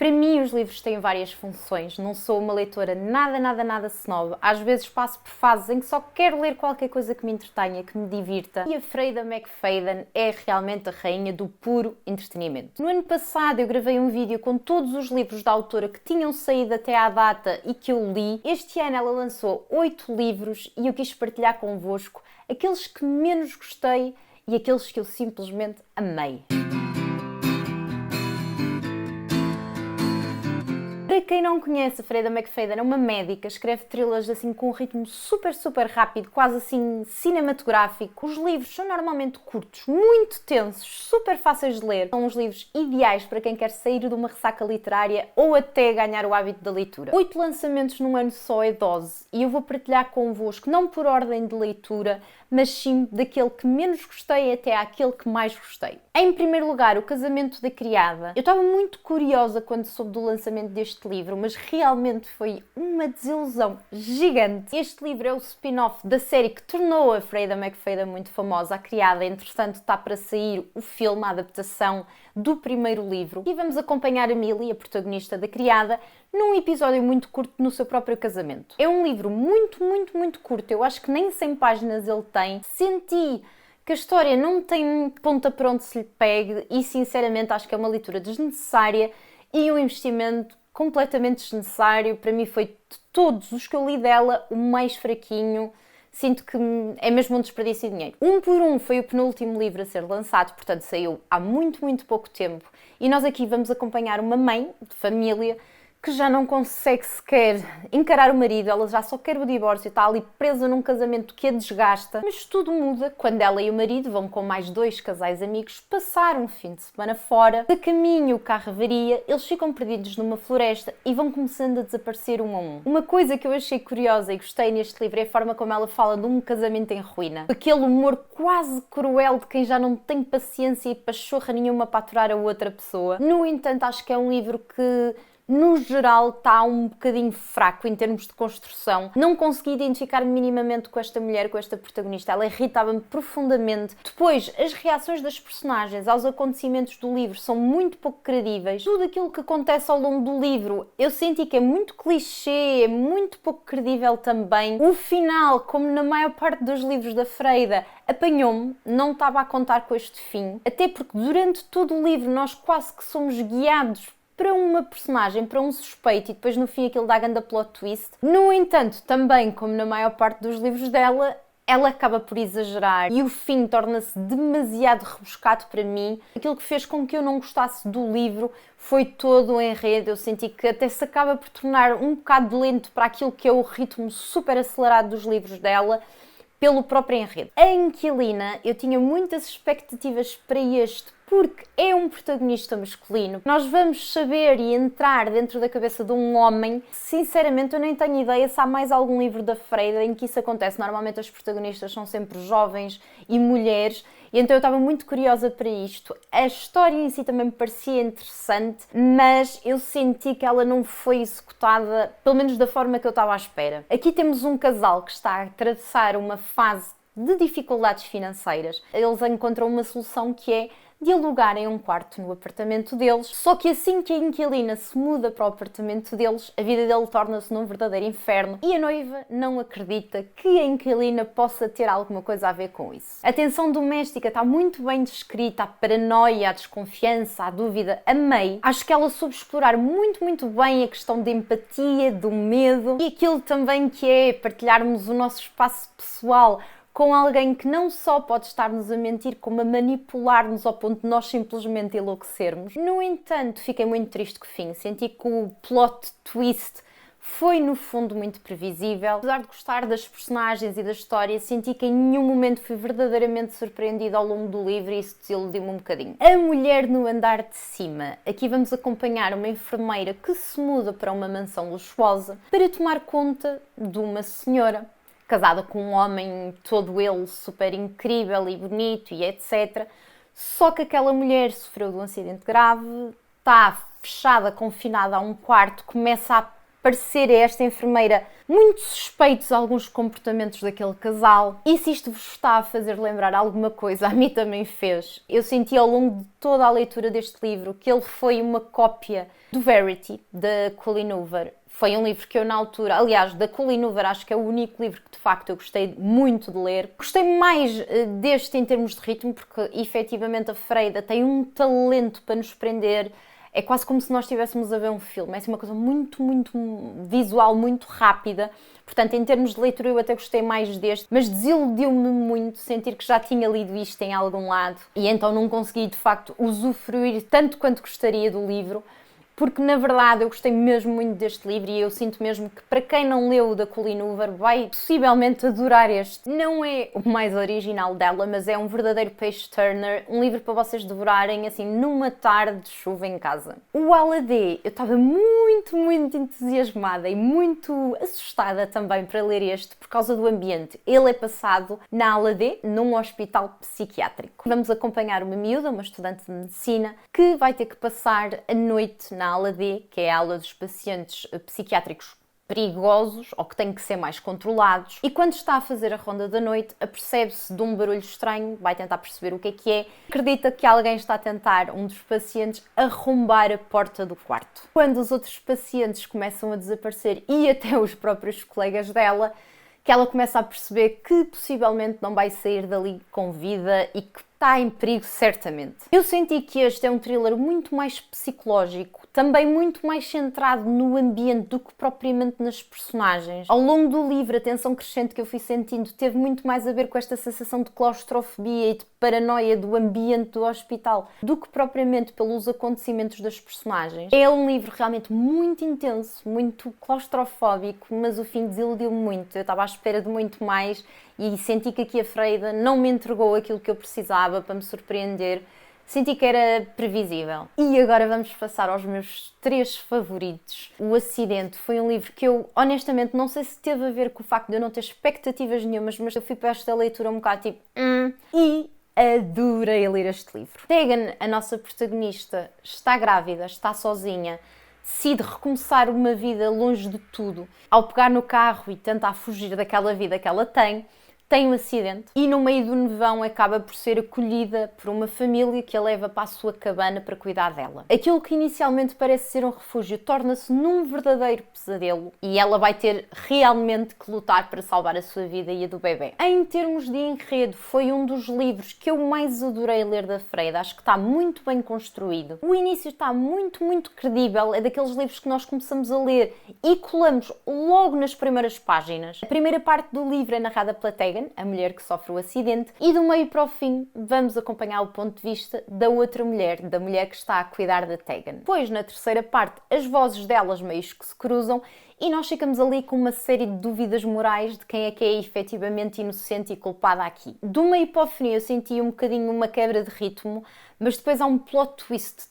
Para mim, os livros têm várias funções. Não sou uma leitora nada snob. Às vezes passo por fases em que só quero ler qualquer coisa que me entretenha, que me divirta. E a Freida McFadden é realmente a rainha do puro entretenimento. No ano passado eu gravei um vídeo com todos os livros da autora que tinham saído até à data e que eu li. Este ano ela lançou 8 livros e eu quis partilhar convosco aqueles que menos gostei e aqueles que eu simplesmente amei. Para quem não conhece, a Freida McFadden é uma médica, escreve thrillers assim com um ritmo super rápido, quase assim cinematográfico. Os livros são normalmente curtos, muito tensos, super fáceis de ler. São os livros ideais para quem quer sair de uma ressaca literária ou até ganhar o hábito da leitura. 8 lançamentos num ano só é dose e eu vou partilhar convosco, não por ordem de leitura, mas sim daquele que menos gostei até àquele que mais gostei. Em primeiro lugar, O Casamento da Criada. Eu estava muito curiosa quando soube do lançamento deste livro, mas realmente foi uma desilusão gigante. Este livro é o spin-off da série que tornou a Freida McFadden muito famosa, A Criada. Entretanto, está para sair o filme, a adaptação do primeiro livro. E vamos acompanhar a Millie, a protagonista da Criada, num episódio muito curto no seu próprio casamento. É um livro muito curto. Eu acho que nem 100 páginas ele tem. Senti que a história não tem ponta para onde se lhe pegue e, sinceramente, acho que é uma leitura desnecessária e um investimento completamente desnecessário. Para mim foi, de todos os que eu li dela, o mais fraquinho. Sinto que é mesmo um desperdício de dinheiro. Um por Um foi o penúltimo livro a ser lançado, portanto saiu há muito pouco tempo. E nós aqui vamos acompanhar uma mãe de família que já não consegue sequer encarar o marido, ela já só quer o divórcio, está ali presa num casamento que a desgasta. Mas tudo muda quando ela e o marido vão com mais 2 casais amigos passar um fim de semana fora. De caminho o carro avaria, eles ficam perdidos numa floresta e vão começando a desaparecer um a um. Uma coisa que eu achei curiosa e gostei neste livro é a forma como ela fala de um casamento em ruína. Aquele humor quase cruel de quem já não tem paciência e pachorra nenhuma para aturar a outra pessoa. No entanto, acho que é um livro que no geral está um bocadinho fraco em termos de construção. Não consegui identificar minimamente com esta mulher, com esta protagonista. Ela irritava-me profundamente. Depois, as reações das personagens aos acontecimentos do livro são muito pouco credíveis. Tudo aquilo que acontece ao longo do livro eu senti que é muito clichê, é muito pouco credível também. O final, como na maior parte dos livros da Freida, apanhou-me, não estava a contar com este fim. Até porque durante todo o livro nós quase que somos guiados para uma personagem, para um suspeito, e depois no fim aquilo dá grande plot twist. No entanto, também, como na maior parte dos livros dela, ela acaba por exagerar e o fim torna-se demasiado rebuscado para mim. Aquilo que fez com que eu não gostasse do livro foi todo o enredo. Eu senti que até se acaba por tornar um bocado lento para aquilo que é o ritmo super acelerado dos livros dela, pelo próprio enredo. A Inquilina, eu tinha muitas expectativas para este, porque é um protagonista masculino. Nós vamos saber e entrar dentro da cabeça de um homem. Sinceramente, eu nem tenho ideia se há mais algum livro da Freida em que isso acontece. Normalmente as protagonistas são sempre jovens e mulheres, e então eu estava muito curiosa para isto. A história em si também me parecia interessante, mas eu senti que ela não foi executada, pelo menos da forma que eu estava à espera. Aqui temos um casal que está a atravessar uma fase de dificuldades financeiras. Eles encontram uma solução que é de alugarem um quarto no apartamento deles, só que assim que a inquilina se muda para o apartamento deles, a vida dele torna-se num verdadeiro inferno e a noiva não acredita que a inquilina possa ter alguma coisa a ver com isso. A tensão doméstica está muito bem descrita, a paranoia, a desconfiança, a dúvida, amei. Acho que ela soube explorar muito bem a questão da empatia, do medo e aquilo também que é partilharmos o nosso espaço pessoal com alguém que não só pode estar-nos a mentir, como a manipular-nos ao ponto de nós simplesmente enlouquecermos. No entanto, fiquei muito triste com o fim. Senti que o plot twist foi, no fundo, muito previsível. Apesar de gostar das personagens e da história, senti que em nenhum momento fui verdadeiramente surpreendida ao longo do livro e isso desiludiu-me um bocadinho. A Mulher no Andar de Cima. Aqui vamos acompanhar uma enfermeira que se muda para uma mansão luxuosa para tomar conta de uma senhora casada com um homem todo ele super incrível e bonito e etc. Só que aquela mulher sofreu de um acidente grave, está fechada, confinada a um quarto, começa a parecer a esta enfermeira muito suspeitos alguns comportamentos daquele casal. E se isto vos está a fazer lembrar alguma coisa, a mim também fez. Eu senti ao longo de toda a leitura deste livro que ele foi uma cópia do Verity, da Colleen Hoover. Foi um livro que eu na altura, aliás, da Colleen Hoover, acho que é o único livro que de facto eu gostei muito de ler. Gostei mais deste em termos de ritmo, porque efetivamente a Freida tem um talento para nos prender. É quase como se nós estivéssemos a ver um filme. É assim uma coisa muito, muito visual, muito rápida. Portanto, em termos de leitura eu até gostei mais deste, mas desiludiu-me muito sentir que já tinha lido isto em algum lado e então não consegui de facto usufruir tanto quanto gostaria do livro. Porque, na verdade, eu gostei mesmo muito deste livro e eu sinto mesmo que, para quem não leu o da Colleen Hoover, vai possivelmente adorar este. Não é o mais original dela, mas é um verdadeiro page-turner, um livro para vocês devorarem, assim, numa tarde de chuva em casa. O Aladê, eu estava muito, muito entusiasmada e muito assustada também para ler este, por causa do ambiente. Ele é passado na Aladê, num hospital psiquiátrico. Vamos acompanhar uma miúda, uma estudante de medicina, que vai ter que passar a noite na aula D, que é a aula dos pacientes psiquiátricos perigosos ou que têm que ser mais controlados, e quando está a fazer a ronda da noite apercebe-se de um barulho estranho, vai tentar perceber o que é, acredita que alguém está a tentar, um dos pacientes, arrombar a porta do quarto. Quando os outros pacientes começam a desaparecer e até os próprios colegas dela, que ela começa a perceber que possivelmente não vai sair dali com vida e que está em perigo certamente. Eu senti que este é um thriller muito mais psicológico, também muito mais centrado no ambiente do que propriamente nas personagens. Ao longo do livro, a tensão crescente que eu fui sentindo teve muito mais a ver com esta sensação de claustrofobia e de paranoia do ambiente do hospital do que propriamente pelos acontecimentos das personagens. É um livro realmente muito intenso, muito claustrofóbico, mas o fim desiludiu-me muito. Eu estava à espera de muito mais e senti que aqui a Freida não me entregou aquilo que eu precisava para me surpreender. Senti que era previsível. E agora vamos passar aos meus 3 favoritos. O Acidente foi um livro que eu, honestamente, não sei se teve a ver com o facto de eu não ter expectativas nenhumas, mas eu fui para esta leitura um bocado tipo... E adorei ler este livro. Tegan, a nossa protagonista, está grávida, está sozinha, decide recomeçar uma vida longe de tudo. Ao pegar no carro e tentar fugir daquela vida que ela tem um acidente e no meio do nevão acaba por ser acolhida por uma família que a leva para a sua cabana para cuidar dela. Aquilo que inicialmente parece ser um refúgio torna-se num verdadeiro pesadelo e ela vai ter realmente que lutar para salvar a sua vida e a do bebê. Em termos de enredo, foi um dos livros que eu mais adorei ler da Freida. Acho que está muito bem construído. O início está muito, muito credível. É daqueles livros que nós começamos a ler e colamos logo nas primeiras páginas. A primeira parte do livro é narrada pela Tegan, a mulher que sofre o acidente, e do meio para o fim vamos acompanhar o ponto de vista da outra mulher, da mulher que está a cuidar da Tegan. Depois, na terceira parte, as vozes delas meio que se cruzam e nós ficamos ali com uma série de dúvidas morais de quem é que é efetivamente inocente e culpada aqui. Do meio para o fim eu senti um bocadinho uma quebra de ritmo, mas depois há um plot twist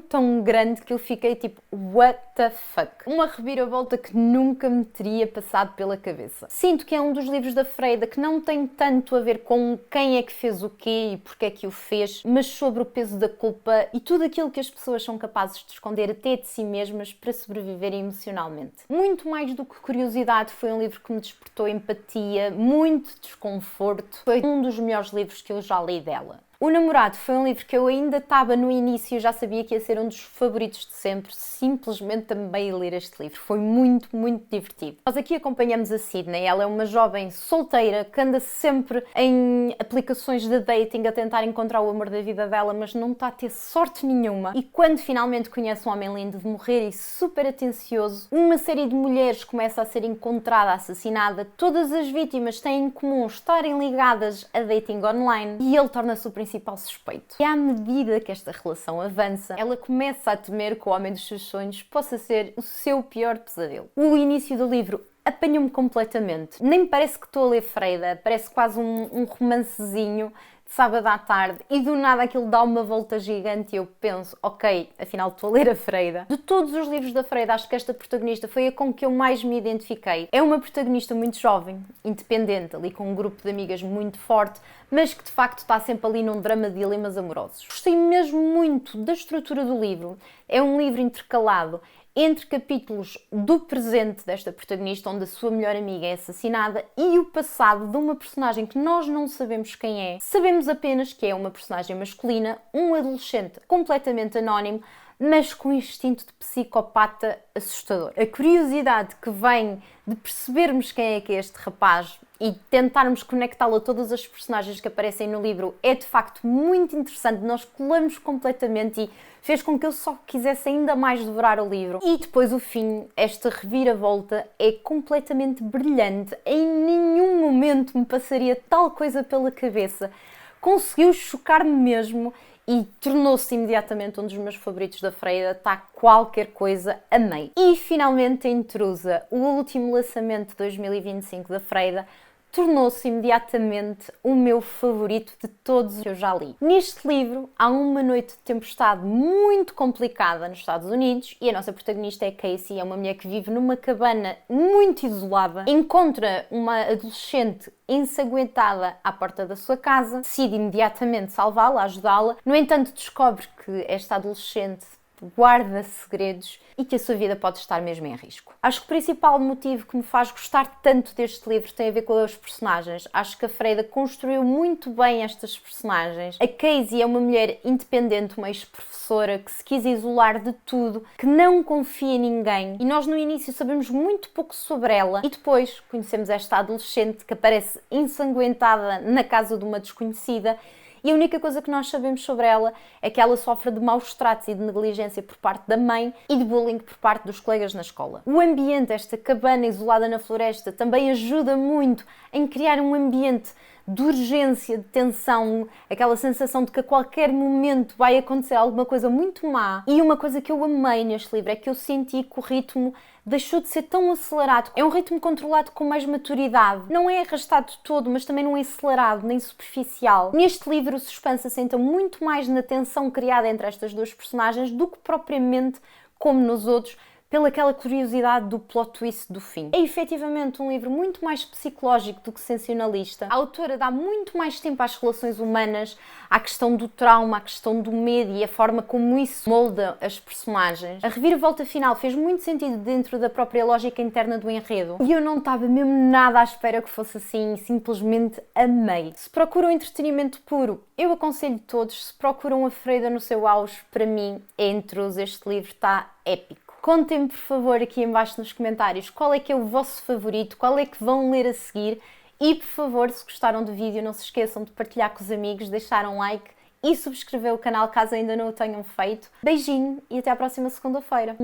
tão grande que eu fiquei tipo, what the fuck? Uma reviravolta que nunca me teria passado pela cabeça. Sinto que é um dos livros da Freida que não tem tanto a ver com quem é que fez o quê e porque é que o fez, mas sobre o peso da culpa e tudo aquilo que as pessoas são capazes de esconder até de si mesmas para sobreviverem emocionalmente. Muito mais do que curiosidade, foi um livro que me despertou empatia, muito desconforto. Foi um dos melhores livros que eu já li dela. O Namorado foi um livro que eu ainda estava no início e já sabia que ia ser um dos favoritos de sempre, simplesmente também a ler este livro. Foi muito, muito divertido. Nós aqui acompanhamos a Sydney, ela é uma jovem solteira que anda sempre em aplicações de dating a tentar encontrar o amor da vida dela, mas não está a ter sorte nenhuma. E quando finalmente conhece um homem lindo de morrer e super atencioso, uma série de mulheres começa a ser encontrada, assassinada. Todas as vítimas têm em comum estarem ligadas a dating online e ele torna-se o principal suspeito. E à medida que esta relação avança, ela começa a temer que o homem dos seus sonhos possa ser o seu pior pesadelo. O início do livro apanhou-me completamente. Nem me parece que estou a ler Freida, parece quase um romancezinho de sábado à tarde e do nada aquilo dá uma volta gigante e eu penso, ok, afinal estou a ler a Freida. De todos os livros da Freida, acho que esta protagonista foi a com que eu mais me identifiquei. É uma protagonista muito jovem, independente, ali com um grupo de amigas muito forte, mas que de facto está sempre ali num drama de dilemas amorosos. Gostei mesmo muito da estrutura do livro. É um livro intercalado entre capítulos do presente desta protagonista, onde a sua melhor amiga é assassinada, e o passado de uma personagem que nós não sabemos quem é. Sabemos apenas que é uma personagem masculina, um adolescente completamente anónimo, mas com um instinto de psicopata assustador. A curiosidade que vem de percebermos quem é que é este rapaz e tentarmos conectá-lo a todas as personagens que aparecem no livro é de facto muito interessante. Nós colamos completamente e fez com que eu só quisesse ainda mais devorar o livro. E depois o fim, esta reviravolta é completamente brilhante. Em nenhum momento me passaria tal coisa pela cabeça. Conseguiu chocar-me mesmo e tornou-se imediatamente um dos meus favoritos da Freida. Está qualquer coisa, amei. E finalmente a Intrusa, o último lançamento de 2025 da Freida, tornou-se imediatamente o meu favorito de todos que eu já li. Neste livro há uma noite de tempestade muito complicada nos Estados Unidos e a nossa protagonista é Casey, é uma mulher que vive numa cabana muito isolada, encontra uma adolescente ensanguentada à porta da sua casa, decide imediatamente salvá-la, ajudá-la. No entanto, descobre que esta adolescente guarda segredos e que a sua vida pode estar mesmo em risco. Acho que o principal motivo que me faz gostar tanto deste livro tem a ver com os personagens. Acho que a Freida construiu muito bem estas personagens. A Casey é uma mulher independente, uma ex-professora que se quis isolar de tudo, que não confia em ninguém, e nós no início sabemos muito pouco sobre ela e depois conhecemos esta adolescente que aparece ensanguentada na casa de uma desconhecida. E a única coisa que nós sabemos sobre ela é que ela sofre de maus tratos e de negligência por parte da mãe e de bullying por parte dos colegas na escola. O ambiente, esta cabana isolada na floresta, também ajuda muito em criar um ambiente de urgência, de tensão, aquela sensação de que a qualquer momento vai acontecer alguma coisa muito má. E uma coisa que eu amei neste livro é que eu senti que o ritmo deixou de ser tão acelerado. É um ritmo controlado com mais maturidade. Não é arrastado todo, mas também não é acelerado, nem superficial. Neste livro o suspense assenta muito mais na tensão criada entre estas duas personagens do que propriamente como nos outros, pela aquela curiosidade do plot twist do fim. É efetivamente um livro muito mais psicológico do que sensacionalista. A autora dá muito mais tempo às relações humanas, à questão do trauma, à questão do medo e a forma como isso molda as personagens. A reviravolta final fez muito sentido dentro da própria lógica interna do enredo e eu não estava mesmo nada à espera que fosse assim, simplesmente amei. Se procuram entretenimento puro, eu aconselho todos. Se procuram a Freida no seu auge, para mim é Intrusa. Este livro está épico. Contem-me, por favor, aqui em baixo nos comentários qual é que é o vosso favorito, qual é que vão ler a seguir e, por favor, se gostaram do vídeo, não se esqueçam de partilhar com os amigos, deixar um like e subscrever o canal caso ainda não o tenham feito. Beijinho e até à próxima segunda-feira.